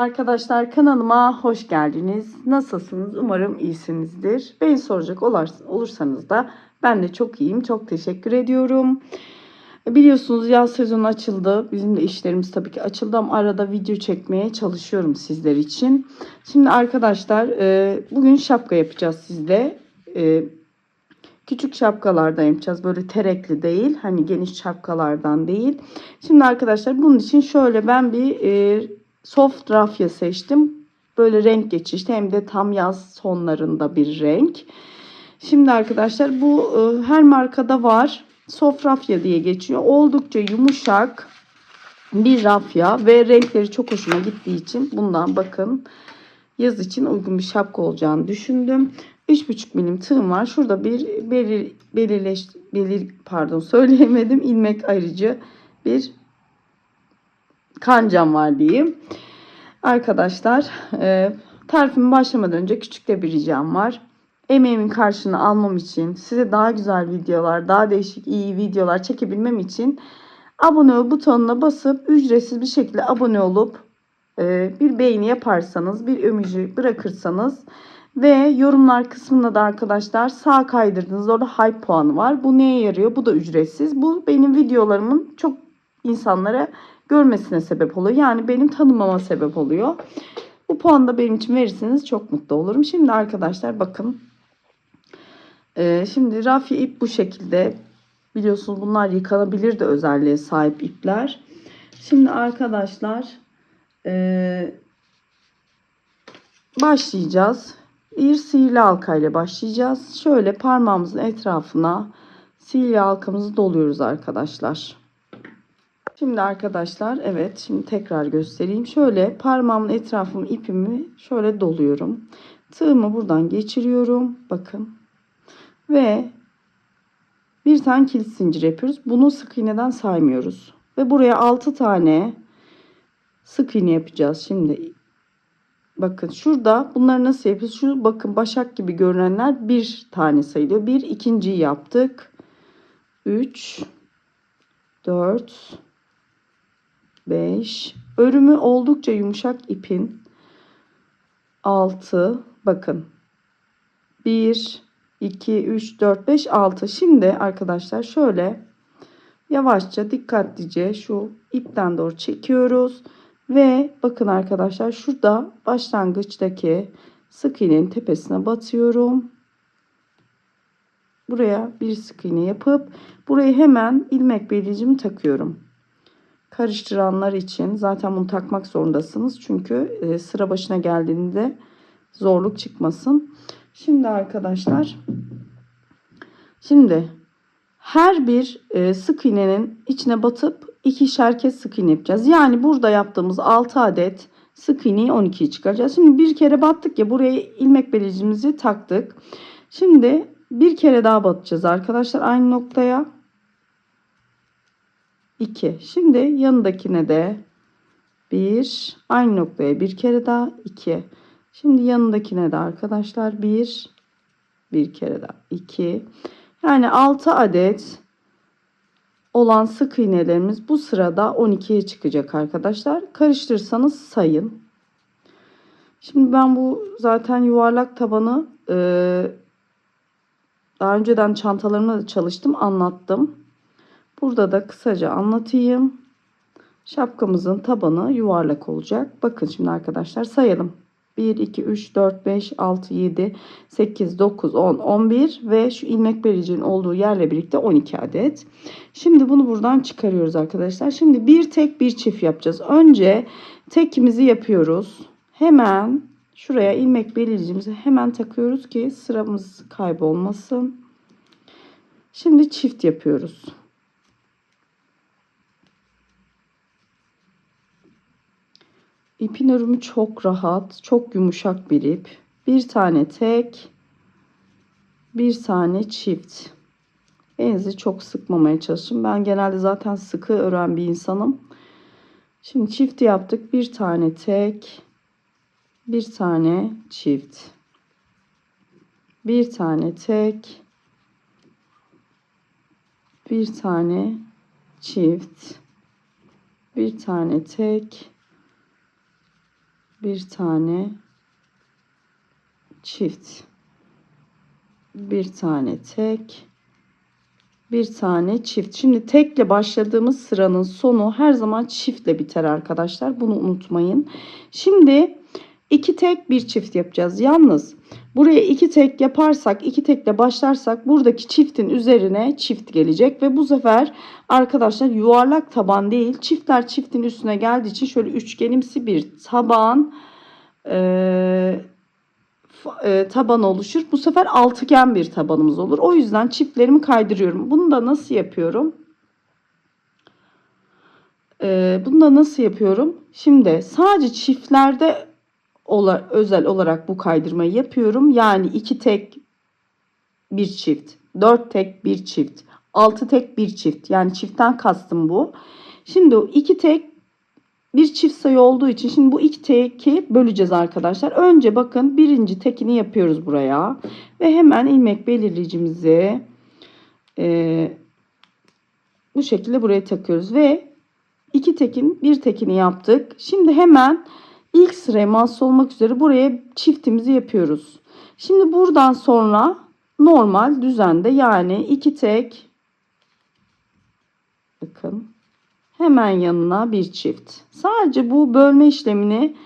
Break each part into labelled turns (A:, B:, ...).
A: Arkadaşlar kanalıma hoş geldiniz. Nasılsınız? Umarım iyisinizdir. Beni soracak olursanız da ben de çok iyiyim. Çok teşekkür ediyorum. Biliyorsunuz yaz sezonu açıldı. Bizim de işlerimiz tabii ki açıldı ama arada video çekmeye çalışıyorum sizler için. Şimdi arkadaşlar bugün şapka yapacağız sizle. Küçük şapkalardan yapacağız. Böyle terekli değil. Hani geniş şapkalardan değil. Şimdi arkadaşlar bunun için şöyle ben bir soft rafya seçtim. Böyle renk geçişli hem de tam yaz sonlarında bir renk. Şimdi arkadaşlar bu her markada var. Soft rafya diye geçiyor. Oldukça yumuşak bir rafya ve renkleri çok hoşuma gittiği için bundan bakın yaz için uygun bir şapka olacağını düşündüm. 3,5 milim tığım var. Şurada bir söyleyemedim. İlmek ayrıcı bir kancam var diyeyim. Arkadaşlar tarifime başlamadan önce küçük de bir ricam var. Emeğimin karşılığını almam için, size daha güzel videolar, daha değişik iyi videolar çekebilmem için abone ol butonuna basıp ücretsiz bir şekilde abone olup bir beğeni yaparsanız, bir emoji bırakırsanız ve yorumlar kısmında da arkadaşlar sağ kaydırdığınız orada hype puanı var. Bu neye yarıyor? Bu da ücretsiz. Bu benim videolarımın çok insanlara görmesine sebep oluyor. Yani benim tanımama sebep oluyor. Bu puanı da benim için verirseniz çok mutlu olurum. Şimdi arkadaşlar bakın. Şimdi rafya ip bu şekilde. Biliyorsunuz bunlar yıkanabilir de özelliğe sahip ipler. Şimdi arkadaşlar başlayacağız. Bir sihirli halka ile başlayacağız. Şöyle parmağımızın etrafına sihirli halkamızı doluyoruz arkadaşlar. Şimdi arkadaşlar evet şimdi tekrar göstereyim. Şöyle parmağımın etrafımı ipimi şöyle doluyorum. Tığımı buradan geçiriyorum. Bakın. Ve bir tane kilit zincir yapıyoruz. Bunu sık iğneden saymıyoruz. Ve buraya 6 tane sık iğne yapacağız. Şimdi bakın şurada bunları nasıl yapıyoruz? Şu bakın başak gibi görünenler bir tane sayılıyor. Bir ikinciyi yaptık. 3 4 5 örümü oldukça yumuşak ipin 6 bakın 1 2 3 4 5 6. Şimdi arkadaşlar şöyle yavaşça dikkatlice şu ipten doğru çekiyoruz ve bakın arkadaşlar şurada başlangıçtaki sık iğnenin tepesine batıyorum. Buraya bir sık iğne yapıp burayı hemen ilmek belircimi takıyorum. Karıştıranlar için zaten bunu takmak zorundasınız. Çünkü sıra başına geldiğinde zorluk çıkmasın. Şimdi arkadaşlar her bir sık iğnenin içine batıp ikişer kez sık iğne yapacağız. Yani burada yaptığımız 6 adet sık iğneyi 12'yi çıkaracağız. Şimdi bir kere battık ya buraya ilmek belircimizi taktık. Şimdi bir kere daha batacağız arkadaşlar aynı noktaya. 2. Şimdi yanındakine de 1 aynı noktaya bir kere daha 2. Şimdi yanındakine de arkadaşlar bir kere daha 2. Yani 6 adet olan sık iğnelerimiz bu sırada 12'ye çıkacak arkadaşlar. Karıştırırsanız sayın. Şimdi ben bu zaten yuvarlak tabanı daha önceden çantalarımda da çalıştım anlattım. Burada da kısaca anlatayım. Şapkamızın tabanı yuvarlak olacak. Bakın şimdi arkadaşlar sayalım. 1, 2, 3, 4, 5, 6, 7, 8, 9, 10, 11 ve şu ilmek belircinin olduğu yerle birlikte 12 adet. Şimdi bunu buradan çıkarıyoruz arkadaşlar. Şimdi bir tek bir çift yapacağız. Önce tekimizi yapıyoruz. Hemen şuraya ilmek belircimizi hemen takıyoruz ki sıramız kaybolmasın. Şimdi çift yapıyoruz. İpin örümü çok rahat, çok yumuşak bir ip. Bir tane tek, bir tane çift. Elinizi çok sıkmamaya çalışın. Ben genelde zaten sıkı ören bir insanım. Şimdi çift yaptık. Bir tane tek, bir tane çift. Bir tane tek, bir tane çift. Bir tane tek, bir tane çift, bir tane tek, bir tane çift. Şimdi tekle başladığımız sıranın sonu her zaman çiftle biter arkadaşlar. Bunu unutmayın. Şimdi 2 tek bir çift yapacağız. Yalnız buraya 2 tek yaparsak, 2 tekle başlarsak buradaki çiftin üzerine çift gelecek ve bu sefer arkadaşlar yuvarlak taban değil, çiftler çiftin üstüne geldiği için şöyle üçgenimsi bir taban taban oluşur. Bu sefer altıgen bir tabanımız olur. O yüzden çiftlerimi kaydırıyorum. Bunu da nasıl yapıyorum? Şimdi sadece çiftlerde özel olarak bu kaydırmayı yapıyorum. Yani 2 tek bir çift, 4 tek bir çift, 6 tek bir çift. Yani çiftten kastım bu. Şimdi o 2 tek bir çift sayı olduğu için şimdi bu 2 teki böleceğiz arkadaşlar. Önce bakın birinci tekini yapıyoruz buraya. Ve hemen ilmek belirleyicimizi bu şekilde buraya takıyoruz. Ve 2 tekin bir tekini yaptık. Şimdi hemen ilk sıraya mahsus olmak üzere buraya çiftimizi yapıyoruz. Şimdi buradan sonra normal düzende yani 2 tek, bakın, hemen yanına bir çift. Sadece bu bölme işlemini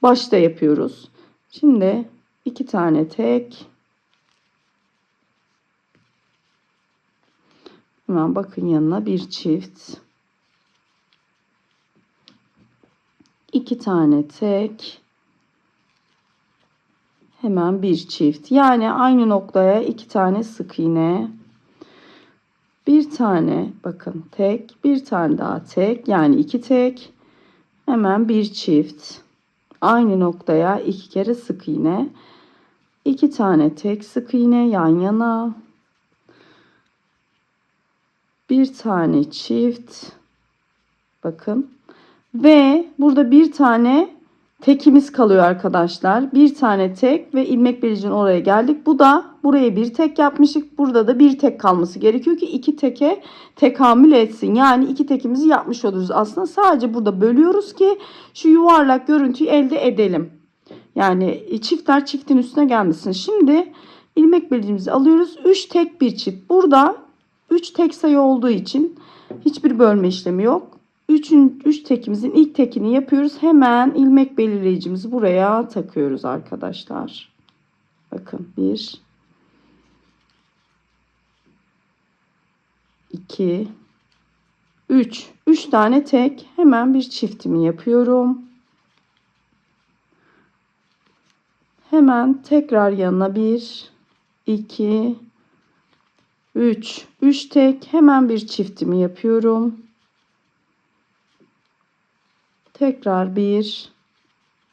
A: başta yapıyoruz. Şimdi 2 tane tek. Hemen bakın yanına bir çift. 2 tane tek. Hemen bir çift. Yani aynı noktaya 2 tane sık iğne. Bir tane bakın tek, bir tane daha tek, yani 2 tek. Hemen bir çift. Aynı noktaya 2 kere sık iğne. 2 tane tek sık iğne yan yana. Bir tane çift. Bakın. Ve burada bir tane tekimiz kalıyor arkadaşlar. Bir tane tek ve ilmek belircinin oraya geldik. Bu da buraya bir tek yapmıştık. Burada da bir tek kalması gerekiyor ki 2 teke tekamül etsin. Yani 2 tekimizi yapmış oluruz. Aslında sadece burada bölüyoruz ki şu yuvarlak görüntüyü elde edelim. Yani çiftler çiftin üstüne gelmesin. Şimdi ilmek belircimizi alıyoruz. 3 tek bir çift. Burada 3 tek sayı olduğu için hiçbir bölme işlemi yok. 3 tekimizin ilk tekini yapıyoruz. Hemen ilmek belirleyicimizi buraya takıyoruz arkadaşlar. Bakın 1 2 3 tane tek, hemen bir çiftimi yapıyorum. Hemen tekrar yanına 1 2 3 tek, hemen bir çiftimi yapıyorum. Tekrar 1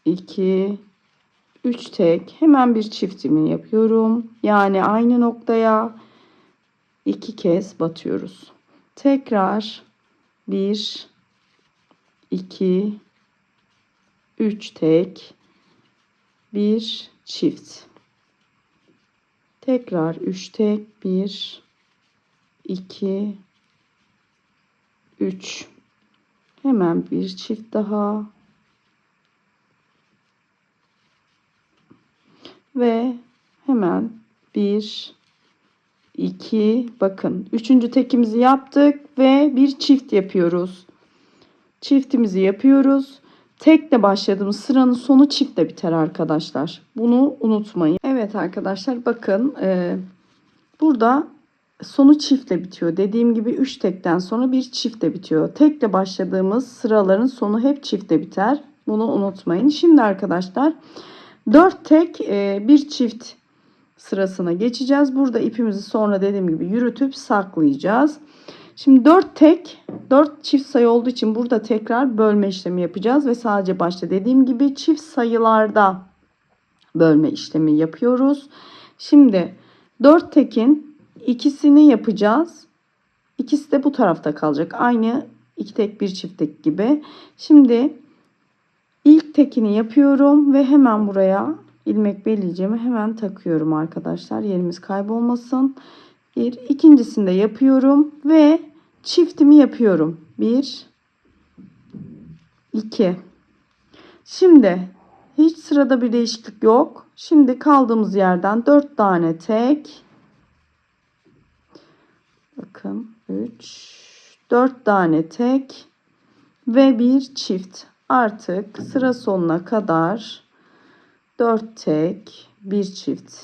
A: 2 3 tek, hemen bir çiftimi yapıyorum. Yani aynı noktaya 2 kez batıyoruz. Tekrar 1 2 3 tek, bir çift. Tekrar 3 tek, 1 2 3. Hemen bir çift daha. Ve hemen 1 2, bakın 3. tekimizi yaptık ve bir çift yapıyoruz. Çiftimizi yapıyoruz. Tekle başladığımız sıranın sonu çiftle biter arkadaşlar. Bunu unutmayın. Evet arkadaşlar bakın burada sonu çiftle bitiyor. Dediğim gibi 3 tekten sonra bir çiftle bitiyor. Tekle başladığımız sıraların sonu hep çiftle biter. Bunu unutmayın. Şimdi arkadaşlar 4 tek bir çift sırasına geçeceğiz. Burada ipimizi sonra dediğim gibi yürütüp saklayacağız. Şimdi 4 tek 4 çift sayı olduğu için burada tekrar bölme işlemi yapacağız ve sadece başta dediğim gibi çift sayılarda bölme işlemi yapıyoruz. Şimdi 4 tekin ikisini yapacağız. İkisi de bu tarafta kalacak. Aynı 2 tek bir çift tek gibi. Şimdi ilk tekini yapıyorum ve hemen buraya ilmek belirleyeceğimi hemen takıyorum arkadaşlar. Yerimiz kaybolmasın. İkincisini de yapıyorum ve çiftimi yapıyorum. 1 2. Şimdi hiç sırada bir değişiklik yok. Şimdi kaldığımız yerden 4 tane tek. Bakın 4 tane tek ve bir çift. Artık sıra sonuna kadar 4 tek, bir çift.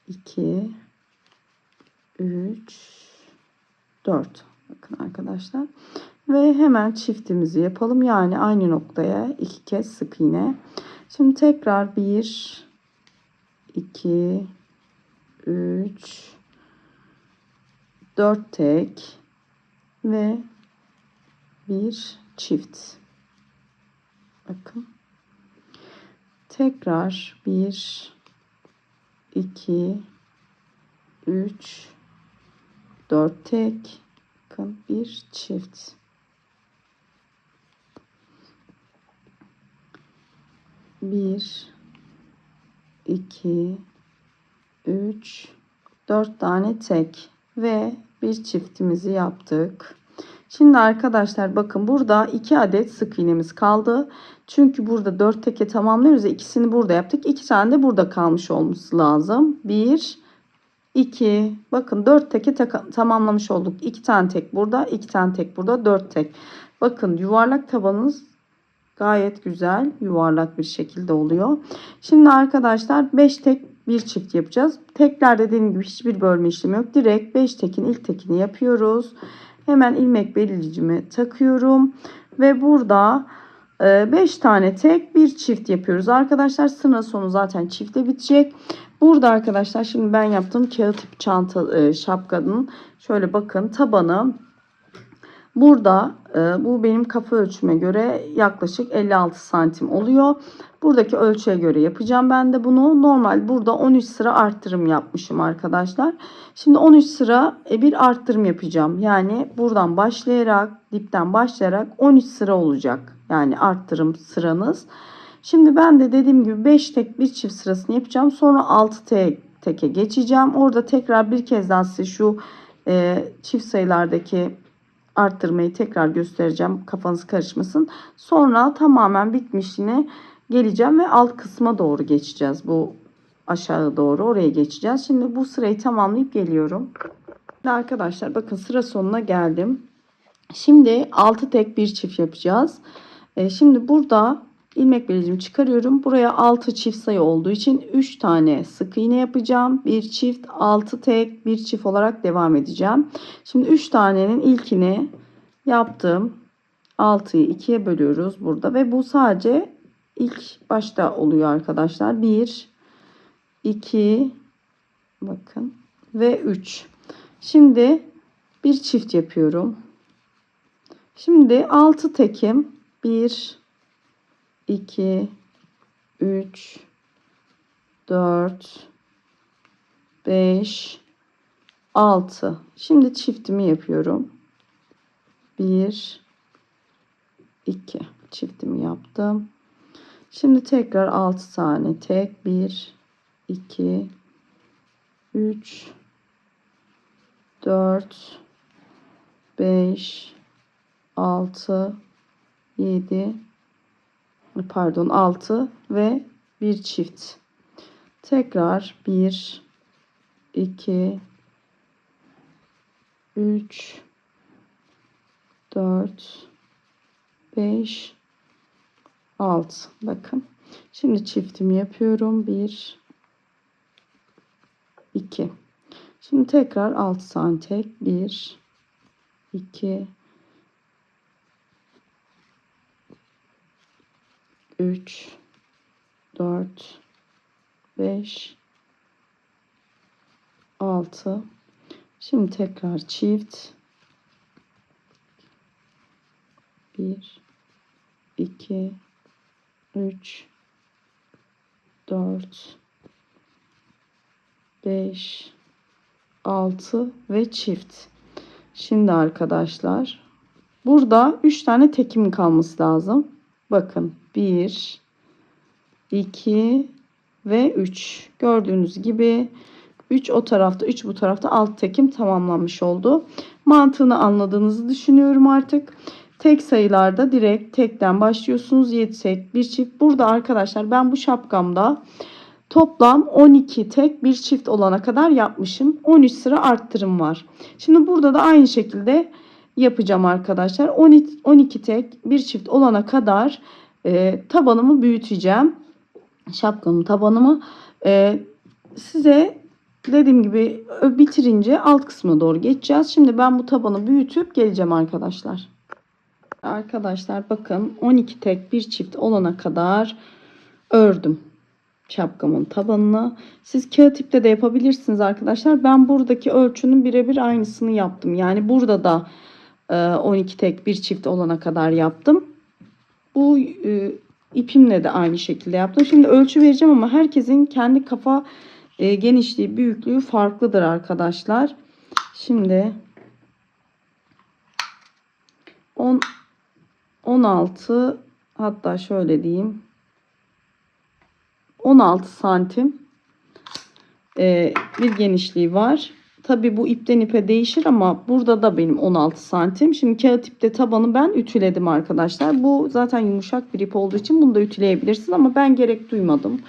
A: 2 3 4. Bakın arkadaşlar. Ve hemen çiftimizi yapalım. Yani aynı noktaya 2 kez sık iğne. Şimdi tekrar 1 2 3 4 tek ve bir çift. Bakın. Tekrar 1 2 3 4 tek, bakın bir çift. Bir, iki, üç, 4 tane tek ve bir çiftimizi yaptık. Şimdi arkadaşlar bakın burada 2 adet sık iğnemiz kaldı. Çünkü burada 4 teke tamamlıyoruz ya, ikisini burada yaptık. 2 tane de burada kalmış olması lazım. 1 2, bakın 4 teke tamamlamış olduk. 2 tane tek burada, 2 tane tek burada, 4 tek. Bakın yuvarlak tabanımız gayet güzel yuvarlak bir şekilde oluyor. Şimdi arkadaşlar 5 tek bir çift yapacağız. Tekler dediğim gibi hiçbir bölme işlemi yok. Direkt 5 tekin ilk tekini yapıyoruz. Hemen ilmek belirleyicimi takıyorum ve burada 5 tane tek bir çift yapıyoruz. Arkadaşlar sıra sonu zaten çifte bitecek. Burada arkadaşlar şimdi ben yaptığım kağıt tip çanta şapkanın şöyle bakın tabanı. Burada bu benim kafa ölçüme göre yaklaşık 56 santim oluyor. Buradaki ölçüye göre yapacağım ben de bunu. Normal burada 13 sıra arttırım yapmışım arkadaşlar. Şimdi 13 sıra bir arttırım yapacağım. Yani buradan başlayarak dipten başlayarak 13 sıra olacak. Yani arttırım sıranız. Şimdi ben de dediğim gibi 5 tek bir çift sırasını yapacağım. Sonra 6 teke geçeceğim. Orada tekrar bir kez daha size şu çift sayılardaki arttırmayı tekrar göstereceğim. Kafanız karışmasın. Sonra tamamen bitmişine geleceğim ve alt kısma doğru geçeceğiz. Bu aşağı doğru oraya geçeceğiz. Şimdi bu sırayı tamamlayıp geliyorum. Arkadaşlar bakın sıra sonuna geldim. Şimdi 6 tek bir çift yapacağız. Şimdi burada ilmek belirleyicimi çıkarıyorum. Buraya 6 çift sayı olduğu için 3 tane sık iğne yapacağım. Bir çift, 6 tek, bir çift olarak devam edeceğim. Şimdi 3 tanenin ilkini yaptım. 6'yı 2'ye bölüyoruz burada ve bu sadece ilk başta oluyor arkadaşlar. 1 2 bakın ve 3. Şimdi bir çift yapıyorum. Şimdi 6 tekim. 1 2 3 4 5 6. Şimdi çiftimi yapıyorum. 1 2 çiftimi yaptım. Şimdi tekrar 6 tane tek. 1 2 3 4 5 6 7 pardon 6 ve bir çift. Tekrar 1 2 3 4 5 6. Bakın. Şimdi çiftimi yapıyorum. 1 2. Şimdi tekrar 6 tane tek. 1 2 3 4 5 6. Şimdi tekrar çift. 1 2 3 4 5 6 ve çift. Şimdi arkadaşlar burada 3 tane tekim kalması lazım. Bakın 1 2 ve 3. Gördüğünüz gibi 3 o tarafta 3 bu tarafta alt tekim tamamlanmış oldu. Mantığını anladığınızı düşünüyorum artık. Tek sayılarda direkt tekten başlıyorsunuz. 7 tek bir çift. Burada arkadaşlar ben bu şapkamda toplam 12 tek bir çift olana kadar yapmışım. 13 sıra arttırım var. Şimdi burada da aynı şekilde yapacağım arkadaşlar. 12 tek bir çift olana kadar tabanımı büyüteceğim. Şapkamın tabanımı. Size dediğim gibi bitirince alt kısmına doğru geçeceğiz. Şimdi ben bu tabanı büyütüp geleceğim arkadaşlar. Arkadaşlar bakın 12 tek bir çift olana kadar ördüm şapkamın tabanını. Siz kağıt iple de yapabilirsiniz arkadaşlar. Ben buradaki ölçünün birebir aynısını yaptım. Yani burada da 12 tek bir çift olana kadar yaptım. Bu ipimle de aynı şekilde yaptım. Şimdi ölçü vereceğim ama herkesin kendi kafa genişliği, büyüklüğü farklıdır arkadaşlar. Şimdi 16, hatta şöyle diyeyim, 16 santim bir genişliği var. Tabi bu ipten ipe değişir ama burada da benim 16 santim. Şimdi kağıt ipte tabanı ben ütüledim arkadaşlar. Bu zaten yumuşak bir ip olduğu için bunu da ütüleyebilirsiniz ama ben gerek duymadım.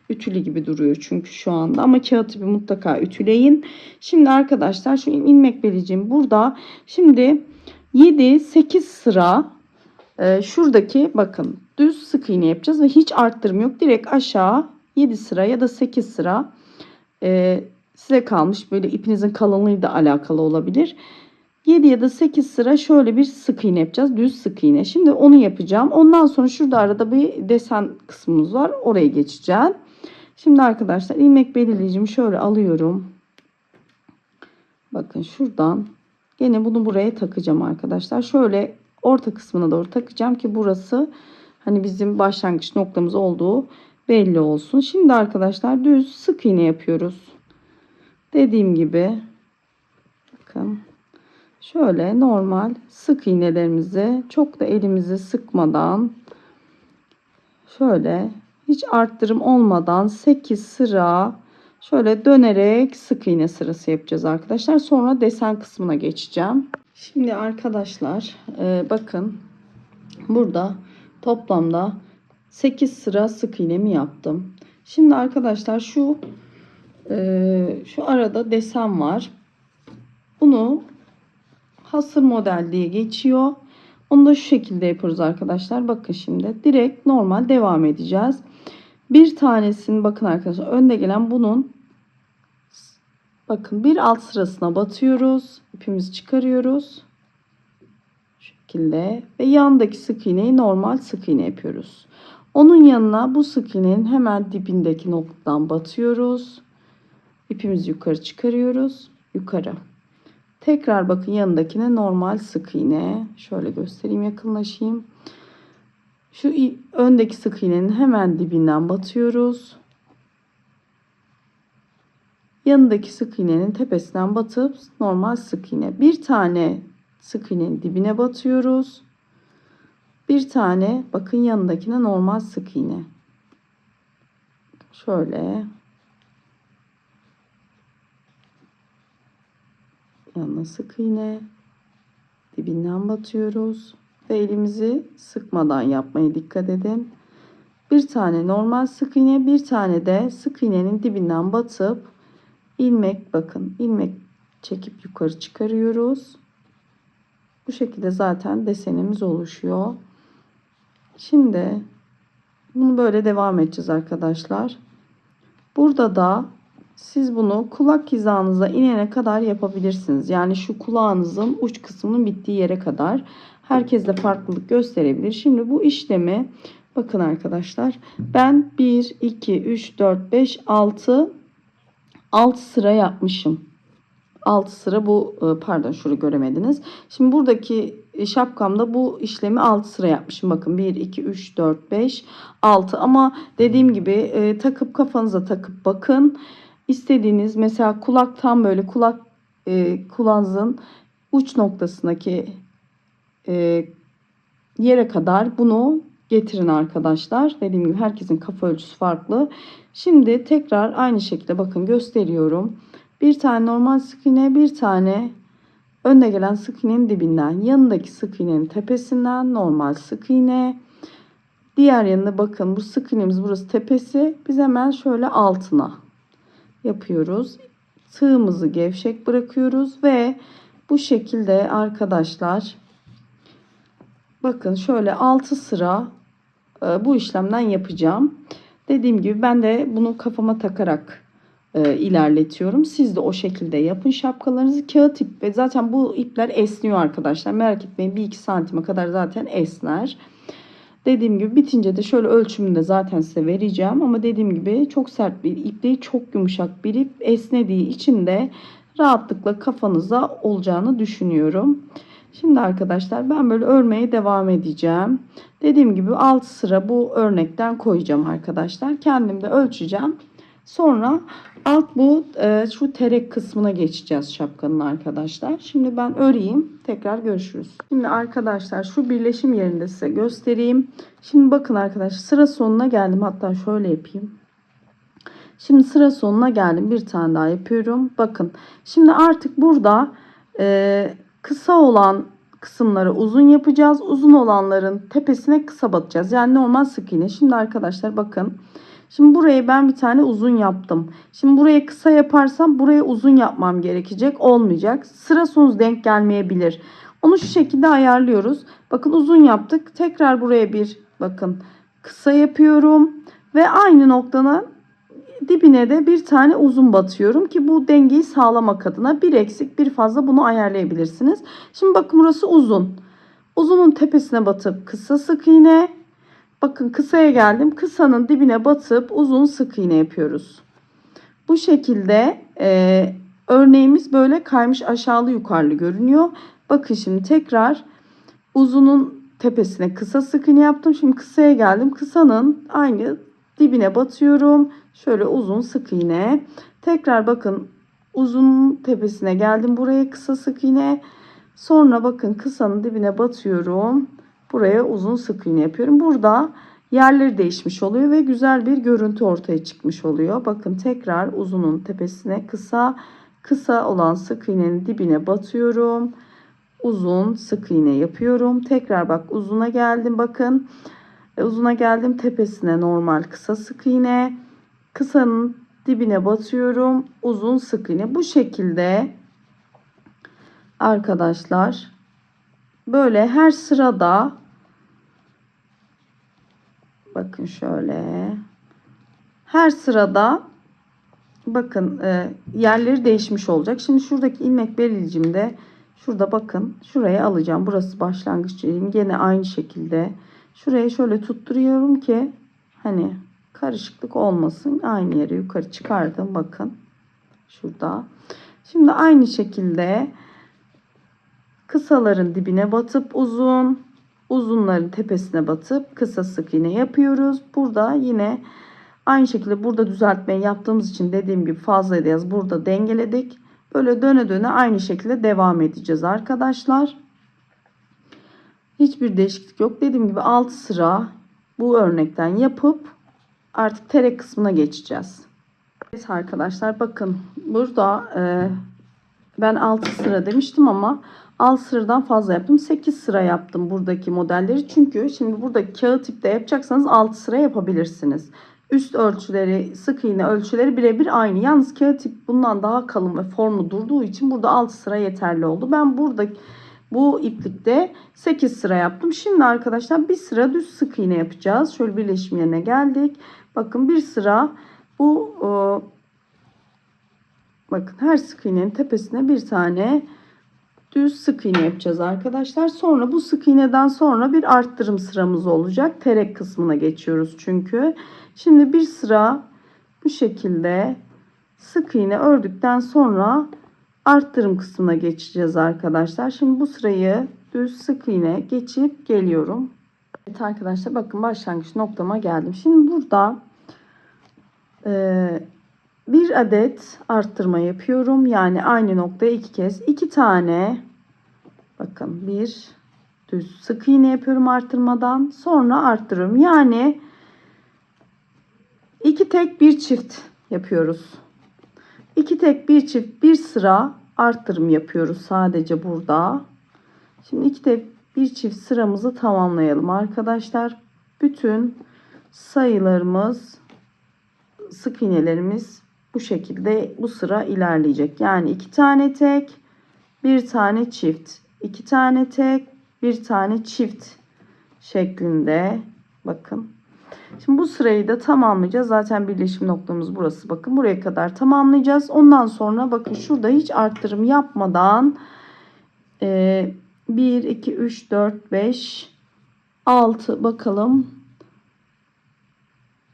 A: Ütülü gibi duruyor çünkü şu anda, ama kağıt ipi mutlaka ütüleyin. Şimdi arkadaşlar şu ilmek belirleyeceğim burada. Şimdi 7-8 sıra şuradaki bakın düz sık iğne yapacağız ve hiç arttırım yok. Direkt aşağı 7 sıra ya da 8 sıra, size kalmış, böyle ipinizin kalınlığı da alakalı olabilir. 7 ya da 8 sıra şöyle bir sık iğne yapacağız. Düz sık iğne. Şimdi onu yapacağım. Ondan sonra şurada arada bir desen kısmımız var. Oraya geçeceğim. Şimdi arkadaşlar ilmek belirleyicimi şöyle alıyorum. Bakın şuradan gene bunu buraya takacağım arkadaşlar. Şöyle orta kısmına doğru takacağım ki burası hani bizim başlangıç noktamız olduğu belli olsun. Şimdi arkadaşlar düz sık iğne yapıyoruz. Dediğim gibi bakın şöyle normal sık iğnelerimizi çok da elimizi sıkmadan, şöyle hiç arttırım olmadan 8 sıra şöyle dönerek sık iğne sırası yapacağız arkadaşlar. Sonra desen kısmına geçeceğim. Şimdi arkadaşlar bakın burada toplamda 8 sıra sık iğnemi yaptım. Şimdi arkadaşlar şu arada desen var. Bunu hasır model diye geçiyor. Onu da şu şekilde yapıyoruz arkadaşlar. Bakın şimdi direkt normal devam edeceğiz. Bir tanesini bakın arkadaşlar, önde gelen bunun bakın bir alt sırasına batıyoruz. İpimizi çıkarıyoruz. Şu şekilde ve yandaki sık iğneyi normal sık iğne yapıyoruz. Onun yanına bu sık iğnenin hemen dibindeki noktadan batıyoruz. İpimizi yukarı çıkarıyoruz. Yukarı. Tekrar bakın yanındakine normal sık iğne. Şöyle göstereyim, yakınlaşayım. Şu öndeki sık iğnenin hemen dibinden batıyoruz. Yanındaki sık iğnenin tepesinden batıp normal sık iğne. Bir tane sık iğnenin dibine batıyoruz. Bir tane bakın yanındakine normal sık iğne. Şöyle. Yanına sık iğne. Dibinden batıyoruz. Ve elimizi sıkmadan yapmaya dikkat edin. Bir tane normal sık iğne, bir tane de sık iğnenin dibinden batıp ilmek, bakın ilmek çekip yukarı çıkarıyoruz. Bu şekilde zaten desenimiz oluşuyor. Şimdi bunu böyle devam edeceğiz arkadaşlar. Burada da siz bunu kulak hizanıza inene kadar yapabilirsiniz. Yani şu kulağınızın uç kısmının bittiği yere kadar. Herkes de farklılık gösterebilir. Şimdi bu işlemi bakın arkadaşlar. Ben 1, 2, 3, 4, 5, 6 sıra yapmışım. 6 sıra bu, pardon şurayı göremediniz. Şimdi buradaki şapkamda bu işlemi 6 sıra yapmışım. Bakın 1, 2, 3, 4, 5, 6 ama dediğim gibi takıp kafanıza takıp bakın. İstediğiniz mesela kulak tam böyle kulağınızın uç noktasındaki yere kadar bunu getirin arkadaşlar. Dediğim gibi herkesin kafa ölçüsü farklı. Şimdi tekrar aynı şekilde bakın gösteriyorum. Bir tane normal sık iğne, bir tane önüne gelen sık iğnenin dibinden, yanındaki sık iğnenin tepesinden normal sık iğne. Diğer yanına bakın, bu sık iğnemiz burası tepesi. Biz hemen şöyle altına yapıyoruz. Tığımızı gevşek bırakıyoruz ve bu şekilde arkadaşlar bakın şöyle 6 sıra bu işlemden yapacağım. Dediğim gibi ben de bunu kafama takarak ilerletiyorum. Siz de o şekilde yapın şapkalarınızı. Kağıt ip ve zaten bu ipler esniyor arkadaşlar. Merak etmeyin, 1-2 santime kadar zaten esner. Dediğim gibi bitince de şöyle ölçümünü de zaten size vereceğim. Ama dediğim gibi çok sert bir ip değil, çok yumuşak bir ip, esnediği için de rahatlıkla kafanıza olacağını düşünüyorum. Şimdi arkadaşlar ben böyle örmeye devam edeceğim. Dediğim gibi 6 sıra bu örnekten koyacağım arkadaşlar. Kendim de ölçeceğim. Sonra bu şu terek kısmına geçeceğiz şapkanın arkadaşlar. Şimdi ben öreyim. Tekrar görüşürüz. Şimdi arkadaşlar şu birleşim yerinde size göstereyim. Şimdi bakın arkadaşlar, sıra sonuna geldim. Hatta şöyle yapayım. Şimdi sıra sonuna geldim. Bir tane daha yapıyorum. Bakın. Şimdi artık burada kısa olan kısımları uzun yapacağız. Uzun olanların tepesine kısa batacağız. Yani normal sık iğne. Şimdi arkadaşlar bakın. Şimdi buraya ben bir tane uzun yaptım. Şimdi buraya kısa yaparsam buraya uzun yapmam gerekecek. Olmayacak. Sıra sonu denk gelmeyebilir. Onu şu şekilde ayarlıyoruz. Bakın uzun yaptık. Tekrar buraya bir bakın kısa yapıyorum. Ve aynı noktanın dibine de bir tane uzun batıyorum ki bu dengeyi sağlamak adına bir eksik bir fazla bunu ayarlayabilirsiniz. Şimdi bakın burası uzun. Uzunun tepesine batıp kısa sık iğne. Bakın kısaya geldim. Kısanın dibine batıp uzun sık iğne yapıyoruz. Bu şekilde örneğimiz böyle kaymış aşağılı yukarılı görünüyor. Bakın şimdi tekrar uzunun tepesine kısa sık iğne yaptım. Şimdi kısaya geldim. Kısanın aynı dibine batıyorum. Şöyle uzun sık iğne. Tekrar bakın uzun tepesine geldim. Buraya kısa sık iğne. Sonra bakın kısanın dibine batıyorum. Buraya uzun sık iğne yapıyorum. Burada yerleri değişmiş oluyor ve güzel bir görüntü ortaya çıkmış oluyor. Bakın tekrar uzunun tepesine kısa olan sık iğnenin dibine batıyorum. Uzun sık iğne yapıyorum. Tekrar bak uzuna geldim. Bakın uzuna geldim, tepesine normal kısa sık iğne. Kısanın dibine batıyorum. Uzun sık iğne. Bu şekilde arkadaşlar böyle her sırada bakın şöyle her sırada bakın yerleri değişmiş olacak. Şimdi şuradaki ilmek belirleyicimde şurada bakın şuraya alacağım. Burası başlangıç yerim. Gene aynı şekilde şuraya şöyle tutturuyorum ki hani karışıklık olmasın. Aynı yere yukarı çıkardım. Bakın şurada. Şimdi aynı şekilde kısaların dibine batıp uzunların tepesine batıp kısa sık iğne yapıyoruz. Burada yine aynı şekilde burada düzeltmeyi yaptığımız için dediğim gibi fazlaydı yaz. Burada dengeledik. Böyle döne döne aynı şekilde devam edeceğiz arkadaşlar. Hiçbir değişiklik yok. Dediğim gibi 6 sıra bu örnekten yapıp artık terek kısmına geçeceğiz. Evet arkadaşlar bakın burada ben 6 sıra demiştim ama 6 sıradan fazla yaptım. 8 sıra yaptım buradaki modelleri. Çünkü şimdi burada kağıt ipte yapacaksanız 6 sıra yapabilirsiniz. Üst ölçüleri, sık iğne ölçüleri birebir aynı. Yalnız kağıt ip bundan daha kalın ve formlu durduğu için burada 6 sıra yeterli oldu. Ben burada bu iplikte 8 sıra yaptım. Şimdi arkadaşlar bir sıra düz sık iğne yapacağız. Şöyle birleşim yerine geldik. Bakın bir sıra bu bakın her sık iğnenin tepesine bir tane düz sık iğne yapacağız arkadaşlar. Sonra bu sık iğneden sonra bir arttırım sıramız olacak. Terek kısmına geçiyoruz çünkü. Şimdi bir sıra bu şekilde sık iğne ördükten sonra arttırım kısmına geçeceğiz arkadaşlar. Şimdi bu sırayı düz sık iğne geçip geliyorum. Evet arkadaşlar bakın başlangıç noktama geldim. Şimdi burada bir adet arttırma yapıyorum. Yani aynı noktaya iki kez 2 tane bakın bir düz sık iğne yapıyorum arttırmadan. Sonra arttırıyorum. Yani 2 tek bir çift yapıyoruz. 2 tek bir çift bir sıra arttırım yapıyoruz sadece burada. Şimdi 2'de bir çift sıramızı tamamlayalım arkadaşlar. Bütün sayılarımız, sık iğnelerimiz bu şekilde bu sıra ilerleyecek. Yani 2 tane tek, bir tane çift, 2 tane tek, bir tane çift şeklinde. Bakın. Şimdi bu sırayı da tamamlayacağız. Zaten birleşim noktamız burası. Bakın buraya kadar tamamlayacağız. Ondan sonra bakın şurada hiç arttırım yapmadan 1, 2, 3, 4, 5, 6 bakalım.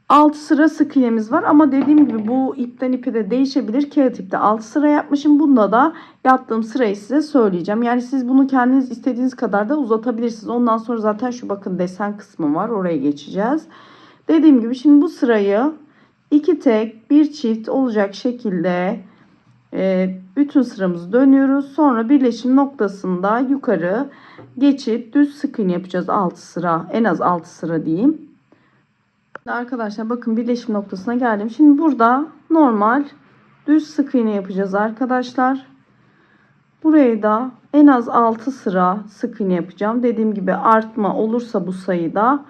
A: 6 sıra sık iğnemiz var ama dediğim gibi bu ipten ipe de değişebilir. Kağıt ipte 6 sıra yapmışım. Bunda da yaptığım sırayı size söyleyeceğim. Yani siz bunu kendiniz istediğiniz kadar da uzatabilirsiniz. Ondan sonra zaten şu bakın desen kısmı var. Oraya geçeceğiz. Dediğim gibi şimdi bu sırayı 2 tek bir çift olacak şekilde bütün sıramızı dönüyoruz. Sonra birleşim noktasında yukarı geçip düz sık iğne yapacağız 6 sıra. En az 6 sıra diyeyim. Arkadaşlar bakın birleşim noktasına geldim. Şimdi burada normal düz sık iğne yapacağız arkadaşlar. Burayı da en az 6 sıra sık iğne yapacağım. Dediğim gibi artma olursa bu sayıda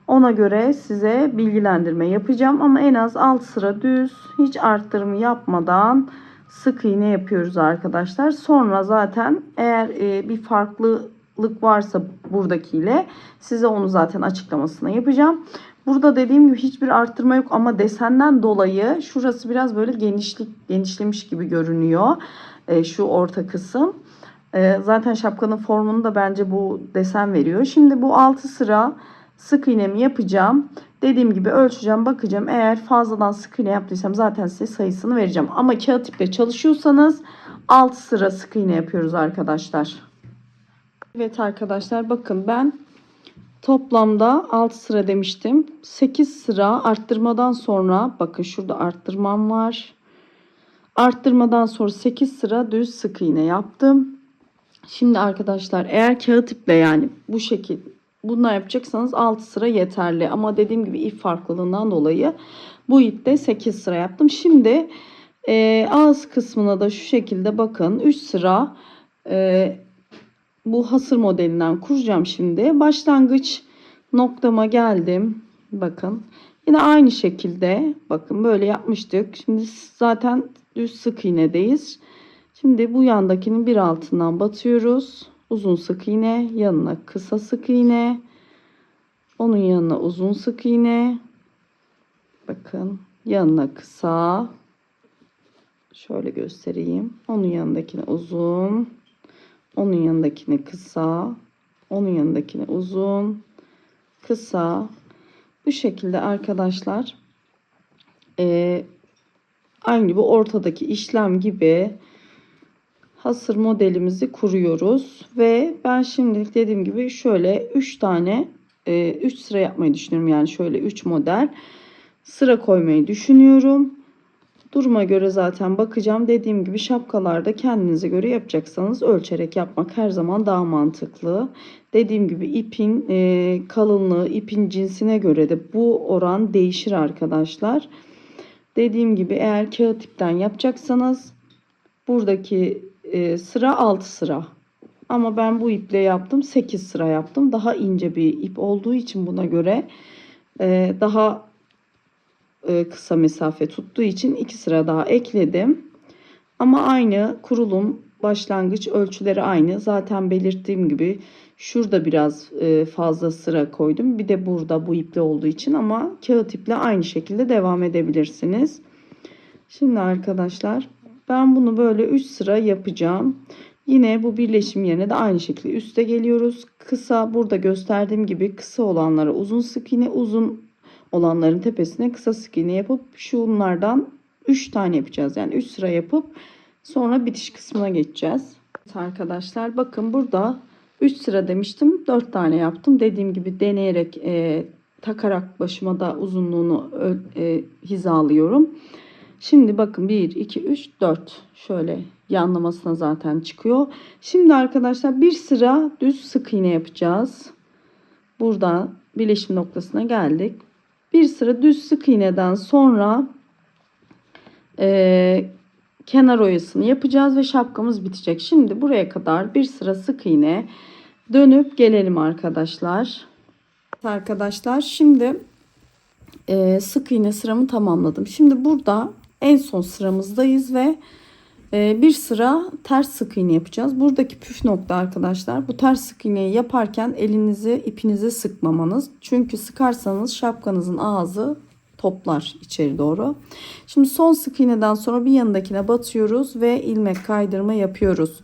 A: ona göre size bilgilendirme yapacağım. Ama en az 6 sıra düz, hiç arttırım yapmadan sık iğne yapıyoruz arkadaşlar. Sonra zaten eğer bir farklılık varsa buradakiyle size onu zaten açıklamasını yapacağım. Burada dediğim gibi hiçbir arttırma yok ama desenden dolayı şurası biraz böyle genişlemiş gibi görünüyor. Şu orta kısım. Zaten şapkanın formunu da bence bu desen veriyor. Şimdi bu 6 sıra sık iğnemi yapacağım. Dediğim gibi ölçeceğim, bakacağım. Eğer fazladan sık iğne yaptıysam zaten size sayısını vereceğim. Ama kağıt iple çalışıyorsanız 6 sıra sık iğne yapıyoruz arkadaşlar. Evet arkadaşlar bakın ben toplamda 6 sıra demiştim. 8 sıra arttırmadan sonra bakın şurada arttırmam var. Arttırmadan sonra 8 sıra düz sık iğne yaptım. Şimdi arkadaşlar eğer kağıt iple yani bu şekil bununla yapacaksanız 6 sıra yeterli. Ama dediğim gibi ip farklılığından dolayı bu ipte 8 sıra yaptım. Şimdi ağız kısmına da şu şekilde bakın 3 sıra bu hasır modelinden kuracağım şimdi. Başlangıç noktama geldim. Bakın. Yine aynı şekilde bakın böyle yapmıştık. Şimdi zaten düz sık iğnedeyiz. Şimdi bu yandakinin bir altından batıyoruz. Uzun sık iğne, yanına kısa sık iğne. Onun yanına uzun sık iğne. Bakın yanına kısa. Şöyle göstereyim. Onun yanındakine uzun. Onun yanındakine kısa. Onun yanındakine uzun. Kısa. Bu şekilde arkadaşlar. Aynı bu ortadaki işlem gibi hasır modelimizi kuruyoruz. Ve ben şimdilik dediğim gibi şöyle 3 tane 3 sıra yapmayı düşünüyorum. Yani şöyle 3 model sıra koymayı düşünüyorum. Duruma göre zaten bakacağım. Dediğim gibi şapkalarda kendinize göre yapacaksanız ölçerek yapmak her zaman daha mantıklı. Dediğim gibi ipin kalınlığı, ipin cinsine göre de bu oran değişir arkadaşlar. Dediğim gibi eğer kağıt ipten yapacaksanız buradaki sıra 6 sıra. Ama ben bu iple yaptım 8 sıra yaptım. Daha ince bir ip olduğu için buna göre daha kısa mesafe tuttuğu için 2 sıra daha ekledim. Ama aynı kurulum başlangıç ölçüleri aynı. Zaten belirttiğim gibi şurada biraz fazla sıra koydum. Bir de burada bu iple olduğu için ama kağıt iple aynı şekilde devam edebilirsiniz. Şimdi arkadaşlar ben bunu böyle 3 sıra yapacağım. Yine bu birleşim yerine de aynı şekilde üste geliyoruz. Kısa burada gösterdiğim gibi kısa olanlara uzun sık iğne, uzun olanların tepesine kısa sık iğne yapıp şunlardan 3 tane yapacağız. Yani 3 sıra yapıp sonra bitiş kısmına geçeceğiz. Evet arkadaşlar bakın burada 3 sıra demiştim. 4 tane yaptım. Dediğim gibi deneyerek takarak başıma da uzunluğunu hizalıyorum. Şimdi bakın 1, 2, 3, 4 şöyle yanlamasına zaten çıkıyor. Şimdi arkadaşlar bir sıra düz sık iğne yapacağız. Burada birleşim noktasına geldik. Bir sıra düz sık iğneden sonra kenar oyasını yapacağız ve şapkamız bitecek. Şimdi buraya kadar bir sıra sık iğne dönüp gelelim arkadaşlar. Arkadaşlar şimdi sık iğne sıramı tamamladım. Şimdi burada en son sıramızdayız ve bir sıra ters sık iğne yapacağız. Buradaki püf nokta arkadaşlar, bu ters sık iğneyi yaparken elinizi ipinize sıkmamanız. Çünkü sıkarsanız şapkanızın ağzı toplar içeri doğru. Şimdi son sık iğneden sonra bir yanındakine batıyoruz ve ilmek kaydırma yapıyoruz.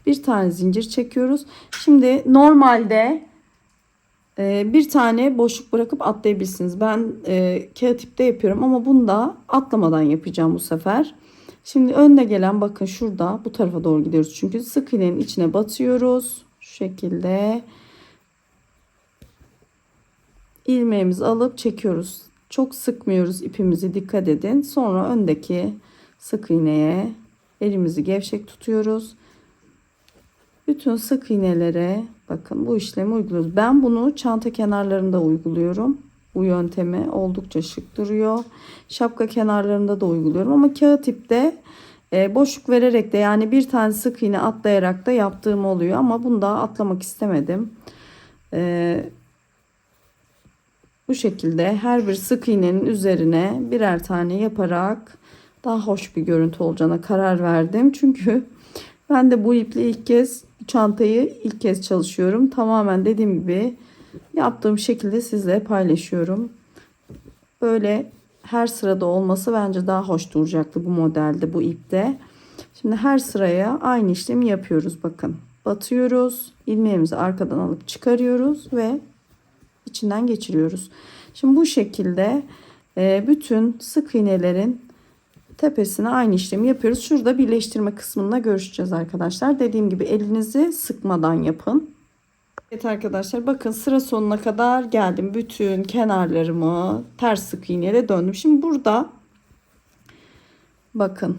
A: Bir tane zincir çekiyoruz. Şimdi normalde bir tane boşluk bırakıp atlayabilirsiniz. Ben kağıt ipte yapıyorum ama bunu da atlamadan yapacağım bu sefer. Şimdi önde gelen, bakın şurada bu tarafa doğru gidiyoruz. Çünkü sık iğnenin içine batıyoruz. Şu şekilde ilmeğimizi alıp çekiyoruz. Çok sıkmıyoruz ipimizi, dikkat edin. Sonra öndeki sık iğneye elimizi gevşek tutuyoruz. Bütün sık iğnelere bakın bu işlemi uyguluyoruz. Ben bunu çanta kenarlarında uyguluyorum. Bu yöntemi oldukça şık duruyor. Şapka kenarlarında da uyguluyorum ama kağıt ipte boşluk vererek de, yani bir tane sık iğne atlayarak da yaptığım oluyor ama bunu da atlamak istemedim. Bu şekilde her bir sık iğnenin üzerine birer tane yaparak daha hoş bir görüntü olacağına karar verdim. Çünkü ben de bu iple ilk kez çantayı çalışıyorum. Tamamen dediğim gibi yaptığım şekilde sizle paylaşıyorum. Böyle her sırada olması bence daha hoş duracaktı bu modelde, bu ipte. Şimdi her sıraya aynı işlemi yapıyoruz. Bakın, batıyoruz. İlmeğimizi arkadan alıp çıkarıyoruz ve içinden geçiriyoruz. Şimdi bu şekilde bütün sık iğnelerin tepesine aynı işlemi yapıyoruz. Şurada birleştirme kısmında görüşeceğiz arkadaşlar. Dediğim gibi elinizi sıkmadan yapın. Evet arkadaşlar, bakın sıra sonuna kadar geldim. Bütün kenarlarımı ters sık iğneyle döndüm. Şimdi burada bakın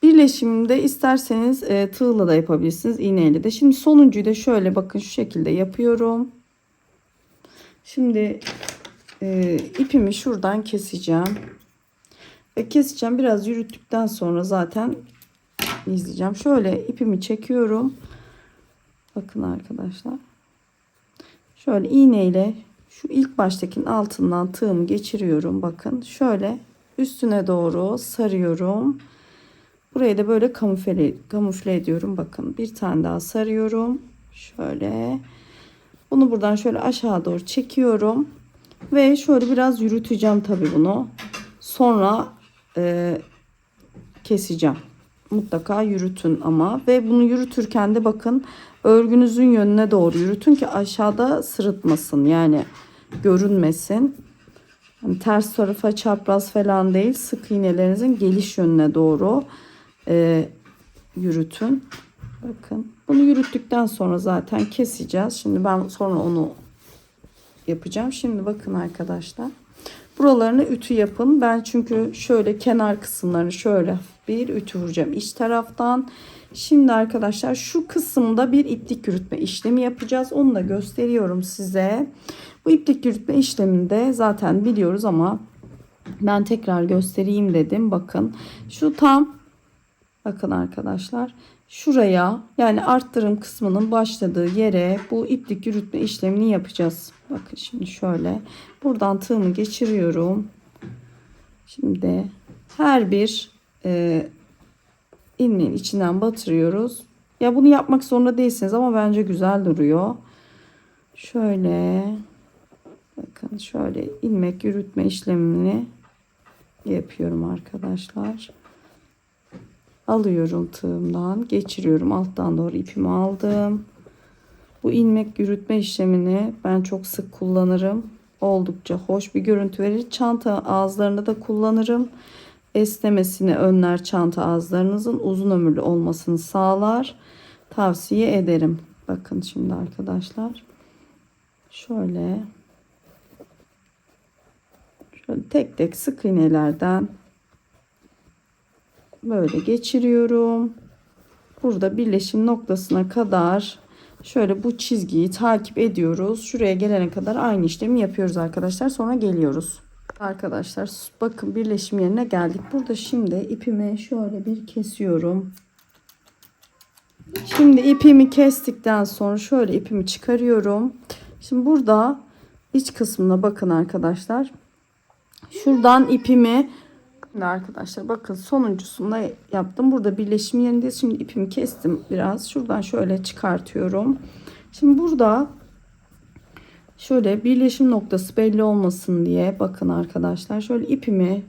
A: birleşimde isterseniz tığla da yapabilirsiniz, iğneyle de. Şimdi sonuncuyu da şöyle bakın şu şekilde yapıyorum. Şimdi ipimi şuradan keseceğim. Ve keseceğim. Biraz yürüttükten sonra zaten izleyeceğim. Şöyle ipimi çekiyorum. Bakın arkadaşlar. Şöyle iğneyle şu ilk baştakinin altından tığımı geçiriyorum. Bakın şöyle üstüne doğru sarıyorum. Burayı da böyle kamufle ediyorum. Bakın bir tane daha sarıyorum. Şöyle. Bunu buradan şöyle aşağı doğru çekiyorum. Ve şöyle biraz yürüteceğim tabii bunu. Sonra keseceğim. Mutlaka yürütün ama. Ve bunu yürütürken de bakın örgünüzün yönüne doğru yürütün ki aşağıda sırıtmasın. Yani görünmesin. Yani ters tarafa, çapraz falan değil. Sık iğnelerinizin geliş yönüne doğru yürütün. Bakın. Bunu yürüttükten sonra zaten keseceğiz. Şimdi ben sonra onu yapacağım. Şimdi bakın arkadaşlar. Buralarını ütü yapın. Ben çünkü şöyle kenar kısımlarını şöyle bir ütü vuracağım iç taraftan. Şimdi arkadaşlar şu kısımda bir iplik yürütme işlemi yapacağız. Onu da gösteriyorum size. Bu iplik yürütme işleminde zaten biliyoruz ama ben tekrar göstereyim dedim. Bakın şu tam, bakın arkadaşlar, şuraya, yani arttırım kısmının başladığı yere bu iplik yürütme işlemini yapacağız. Bakın şimdi şöyle buradan tığımı geçiriyorum. Şimdi her bir ilmeğin içinden batırıyoruz. Ya bunu yapmak zorunda değilsiniz ama bence güzel duruyor. Şöyle bakın şöyle ilmek yürütme işlemini yapıyorum arkadaşlar. Alıyorum tığımdan, geçiriyorum, alttan doğru ipimi aldım. Bu ilmek yürütme işlemini ben çok sık kullanırım. Oldukça hoş bir görüntü verir. Çanta ağızlarında da kullanırım. Esnemesini önler, çanta ağızlarınızın uzun ömürlü olmasını sağlar. Tavsiye ederim. Bakın şimdi arkadaşlar. Şöyle tek tek sık iğnelerden böyle geçiriyorum. Burada birleşim noktasına kadar şöyle bu çizgiyi takip ediyoruz. Şuraya gelene kadar aynı işlemi yapıyoruz arkadaşlar. Sonra geliyoruz. Arkadaşlar bakın birleşim yerine geldik. Burada şimdi ipimi şöyle bir kesiyorum. Şimdi ipimi kestikten sonra şöyle ipimi çıkarıyorum. Şimdi burada iç kısmına bakın arkadaşlar. Şuradan ipimi arkadaşlar bakın sonuncusunda yaptım. Burada birleşim yerindeyiz. Şimdi ipimi kestim biraz. Şuradan şöyle çıkartıyorum. Şimdi burada şöyle birleşim noktası belli olmasın diye bakın arkadaşlar şöyle ipimi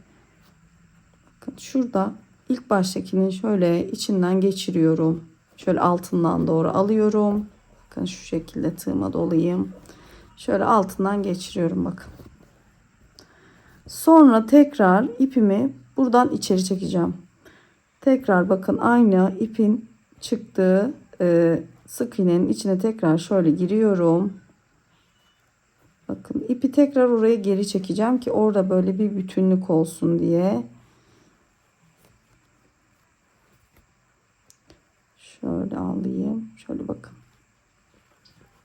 A: bakın şurada ilk baştakinin şöyle içinden geçiriyorum. Şöyle altından doğru alıyorum. Bakın şu şekilde tığıma dolayayım. Şöyle altından geçiriyorum bakın. Sonra tekrar ipimi buradan içeri çekeceğim. Tekrar bakın aynı ipin çıktığı sık iğnenin içine tekrar şöyle giriyorum. Bakın ipi tekrar oraya geri çekeceğim ki orada böyle bir bütünlük olsun diye. Şöyle alayım. Şöyle bakın.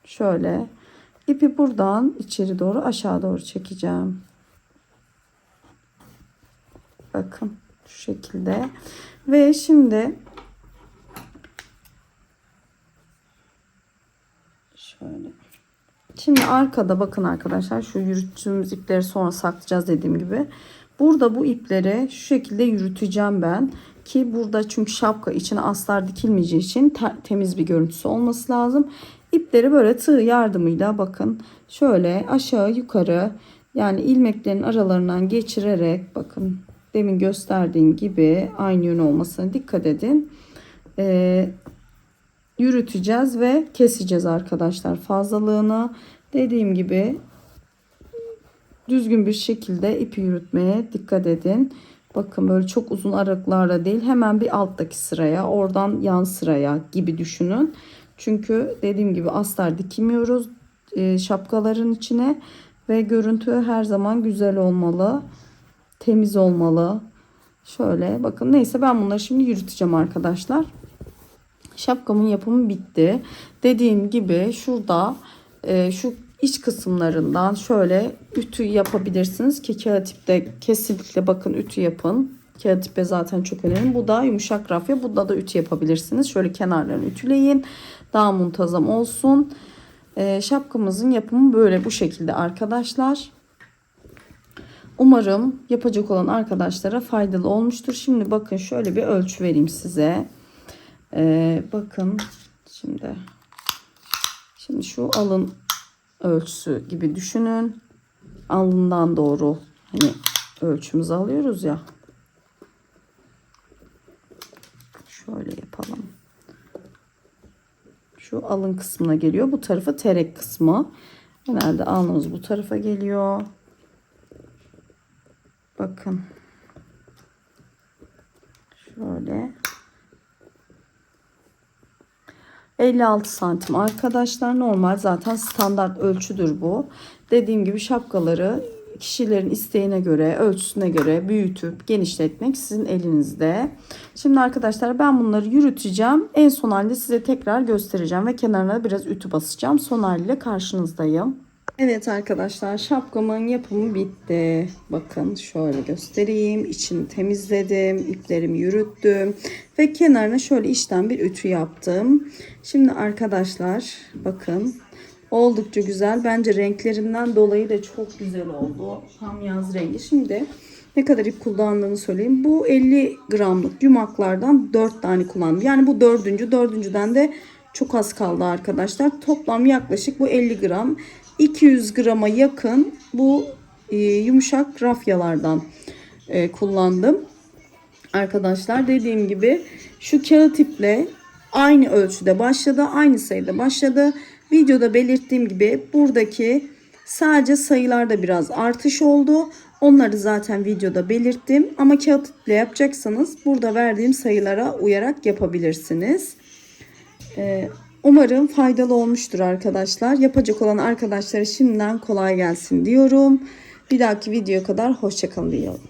A: Şöyle ipi buradan içeri doğru aşağı doğru çekeceğim. Bakın şu şekilde. Ve şimdi şöyle. Şimdi arkada bakın arkadaşlar şu yürüttüğümüz ipleri sonra saklayacağız dediğim gibi. Burada bu ipleri şu şekilde yürüteceğim ben. Ki burada çünkü şapka içine astar dikilmeyeceği için temiz bir görüntüsü olması lazım. İpleri böyle tığ yardımıyla bakın şöyle aşağı yukarı yani ilmeklerin aralarından geçirerek bakın demin gösterdiğim gibi aynı yön olmasına dikkat edin. Yürüteceğiz ve keseceğiz arkadaşlar fazlalığını. Dediğim gibi düzgün bir şekilde ipi yürütmeye dikkat edin. Bakın böyle çok uzun aralıklarla değil hemen bir alttaki sıraya oradan yan sıraya gibi düşünün. Çünkü dediğim gibi astar dikmiyoruz şapkaların içine ve görüntü her zaman güzel olmalı. Temiz olmalı. Şöyle bakın neyse ben bunları şimdi yürüteceğim arkadaşlar. Şapkamın yapımı bitti. Dediğim gibi şurada şu iç kısımlarından şöyle ütü yapabilirsiniz ki kağıt ipte kesinlikle bakın ütü yapın. Kağıt ipe zaten çok önemli. Bu da yumuşak rafya. Bunda da ütü yapabilirsiniz. Şöyle kenarlarını ütüleyin. Daha muntazam olsun. Şapkamızın yapımı böyle bu şekilde arkadaşlar. Umarım yapacak olan arkadaşlara faydalı olmuştur. Şimdi bakın şöyle bir ölçü vereyim size. Bakın şimdi şu alın ölçüsü gibi düşünün. Alından doğru hani ölçümüzü alıyoruz ya. Şöyle yapalım. Şu alın kısmına geliyor. Bu tarafı terek kısmı. Genelde alnımız bu tarafa geliyor. Bakın. Şöyle. 56 santim arkadaşlar. Normal zaten standart ölçüdür bu. Dediğim gibi şapkaları kişilerin isteğine göre, ölçüsüne göre büyütüp genişletmek sizin elinizde. Şimdi arkadaşlar ben bunları yürüteceğim. En son halde size tekrar göstereceğim ve kenarına biraz ütü basacağım. Son haliyle karşınızdayım. Evet arkadaşlar şapkamın yapımı bitti. Bakın şöyle göstereyim. İçini temizledim. İplerimi yürüttüm. Ve kenarına şöyle içten bir ütü yaptım. Şimdi arkadaşlar bakın. Oldukça güzel. Bence renklerinden dolayı da çok güzel oldu. Tam yaz rengi. Şimdi ne kadar ip kullandığını söyleyeyim. Bu 50 gramlık yumaklardan 4 tane kullandım. Yani bu dördüncü. Dördüncüden de çok az kaldı arkadaşlar. Toplam yaklaşık bu 50 gram. 200 grama yakın bu yumuşak rafyalardan kullandım. Arkadaşlar dediğim gibi şu kağıt iple aynı ölçüde başladı. Aynı sayıda başladı. Videoda belirttiğim gibi buradaki sadece sayılarda biraz artış oldu. Onları zaten videoda belirttim. Ama kağıt iple yapacaksanız burada verdiğim sayılara uyarak yapabilirsiniz. Umarım faydalı olmuştur arkadaşlar. Yapacak olan arkadaşlara şimdiden kolay gelsin diyorum. Bir dahaki videoya kadar hoşça kalın diyorum.